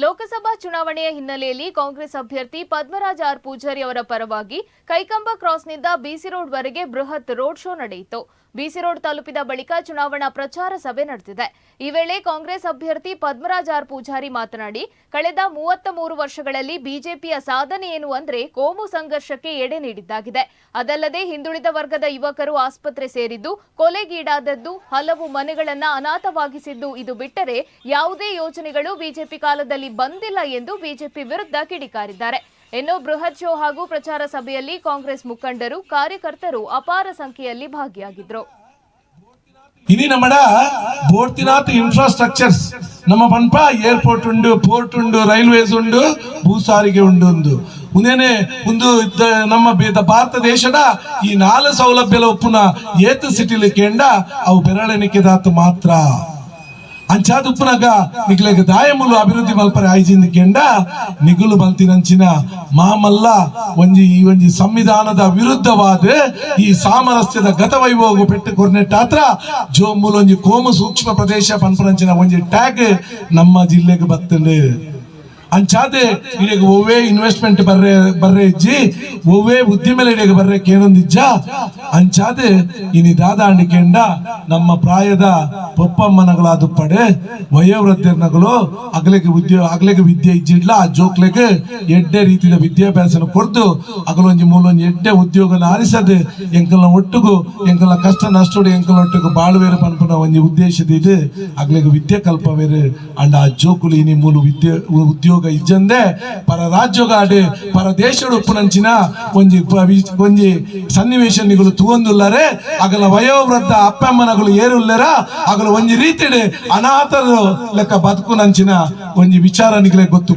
ಲೋಕಸಭಾ ಚುನಾವಣೆಯ ಹಿನ್ನೆಲೆಯಲ್ಲಿ ಕಾಂಗ್ರೆಸ್ ಅಭ್ಯರ್ಥಿ ಪದ್ಮರಾಜ್ ಆರ್ ಪೂಜಾರಿ ಅವರ ಪರವಾಗಿ ಕೈಕಂಬ ಕ್ರಾಸ್ನಿಂದ ಬಿಸಿ ರೋಡ್ ವರೆಗೆ ಬೃಹತ್ ರೋಡ್ ಶೋ ನಡೆಯಿತು. ಬಿಸಿ ರೋಡ್ ತಲುಪಿದ ಬಳಿಕ ಚುನಾವಣಾ ಪ್ರಚಾರ ಸಭೆ ನಡೆದಿದೆ. ಈ ವೇಳೆ ಕಾಂಗ್ರೆಸ್ ಅಭ್ಯರ್ಥಿ ಪದ್ಮರಾಜ್ ಆರ್ ಪೂಜಾರಿ ಮಾತನಾಡಿ, ಕಳೆದ 33 ವರ್ಷಗಳಲ್ಲಿ ಬಿಜೆಪಿಯ ಸಾಧನೆ ಏನು ಅಂದ್ರೆ ಕೋಮು ಸಂಘರ್ಷಕ್ಕೆ ಎಡೆ ನೀಡಿದ್ದಾಗಿದೆ. ಅದಲ್ಲದೆ ಹಿಂದುಳಿದ ವರ್ಗದ ಯುವಕರು ಆಸ್ಪತ್ರೆ ಸೇರಿದ್ದು, ಕೊಲೆಗೀಡಾದದ್ದು, ಹಲವು ಮನೆಗಳನ್ನ ಅನಾಥವಾಗಿಸಿದ್ದು ಇದು ಬಿಟ್ಟರೆ ಯಾವುದೇ ಯೋಜನೆಗಳು ಬಿಜೆಪಿ ಕಾಲದಲ್ಲಿ ಬಂದಿಲ್ಲ ಎಂದು ಬಿಜೆಪಿ ವಿರುದ್ಧ ಕಿಡಿಕಾರಿದ್ದಾರೆ. ಇನ್ನು ಬೃಹತ್ ಶೋ ಹಾಗೂ ಪ್ರಚಾರ ಸಭೆಯಲ್ಲಿ ಕಾಂಗ್ರೆಸ್ ಮುಖಂಡರು, ಕಾರ್ಯಕರ್ತರು ಅಪಾರ ಸಂಖ್ಯೆಯಲ್ಲಿ ಭಾಗಿಯಾಗಿದ್ದರು. ഇനി നമ്മുടെ ബോർത്തിനകത്ത് ഇൻഫ്രാസ്ട്രക്ചർസ് നമ്മ പൺപ ಏರ್ಪೋರ್ಟ್ ಉಂಡು, ಪೋರ್ಟ್ ಉಂಡು, ರೈಲ್ವೇಸ್ ಉಂಡು, ಭೂಸಾರಿಗೆ ಉಂಡು. ಒಂದು ನಮ್ಮ ಭಾರತ ದೇಶದ ಈ 4 ಸೌಲಭ್ಯಲ ಒಪ್ಪುನ ಏತ್ ಸಿಟಿಲಿ ಕೇಂಡ ಅವು ಬೆರಳೆಣಿಕೆದಾತು ಮಾತ್ರ ಅಂಚಾದ ಉಪ್ಪುನಾಗ ನಿಗ್ಲೆಗ ದಾಯಮುಲು ಅಭಿವೃದ್ಧಿ ಮಲ್ಪರೆ ಆಯ್ಜಿಂದ ಕೆಂಡ ನಿಗುಲು ಮಲ್ತಿನಂಚಿನ ಮಾಮಲ್ಲ ಒಂಜಿ ಸಂವಿಧಾನದ ವಿರುದ್ಧವಾದ ಈ ಸಾಮರಸ್ಯದ ಗತವೈಭೋಗ ಪೆಟ್ಟು ಕೊರ್ನೆಟ್ಟಾತ್ರ ಜೋಮುಲು ಒಂಜಿ ಕೋಮು ಸೂಕ್ಷ್ಮ ಪ್ರದೇಶ ಪನ್ಪರಂಚಿನ ಒಂಜಿ ಟ್ಯಾಗ್ ನಮ್ಮ ಜಿಲ್ಲೆಗೆ ಬರ್ತದೆ. ಅಂಚಾದೆ ಇಡೆಗೆ ಒವ್ವೇ ಇನ್ವೆಸ್ಟ್ಮೆಂಟ್ ಬರ್ರೆ ಇಜ್ಜಿ ಒವ್ವೇ ಉದ್ದಿಮೆಲೆ ಇಡೆಗೆ ಬರ್ರೆ ಕೇಳೊಂದಿಜ್ಜ ಅಂಚಾದೆ ಇನಿ ದಾದಾಂಡಿ ಕೇಂಡ ನಮ್ಮ ಪ್ರಾಯದ ಪೊಪ್ಪಮ್ಮನಗಳಾದ ಪಡೆ ವಯೋವೃದ್ಧರ್ನಗಳು ಅಗಲೆಗೆ ವಿದ್ಯೆ ಇಜ್ಜಿಡ್ಲ ಆ ಜೋಕ್ಲೆಗೆ ಎಡ್ಡೆ ರೀತಿಯ ವಿದ್ಯಾಭ್ಯಾಸ ಕೊಡ್ದು ಅಗಲೊಂಜಿ ಮೂಲೊಂಜಿ ಎಡ್ಡೆ ಉದ್ಯೋಗನ ಆರಿಸದೆ ಎಂಕಲ್ನ ಒಟ್ಟಿಗೂ ಎಂಕಲ್ನ ಕಷ್ಟ ನಷ್ಟೋಡು ಎಂಕಲ್ನ ಒಟ್ಟಿಗೂ ಬಾಳುವೇರು ಪನ್ಪುನ ಒಂಜಿ ಉದ್ದೇಶದಿದೆ ಅಗಲೆಗೆ ವಿದ್ಯೆ ಕಲ್ಪವೇರು ಅಂಡ್ ಆ ಜೋಕುಲು ಇನಿ ಮೂಲು ಉದ್ಯೋಗ ಇಜ್ಜಂದೆ ಪರ ರಾಜ್ಯಗಾಡು ಪರ ದೇಶದ ಉಪ್ಪುನಂಚಿನ ಒಂಜಿ ಸನ್ನಿವೇಶ ನಿಗಳು ತೂವೊಂದುಲ್ಲರೆ ಅಗಲ ವಯೋವೃದ್ಧ ಅಪ್ಪಮ್ಮನಗಳು ಏರುಲ್ಲರ ಅಗಲ ಒಂಜಿ ರೀತಿಡೆ ಅನಾಥರು ಲೆಕ್ಕ ಬದುಕುನಂಚಿನ ಒಂಜಿ ವಿಚಾರ ನಿಗಲೆ ಗೊತ್ತು.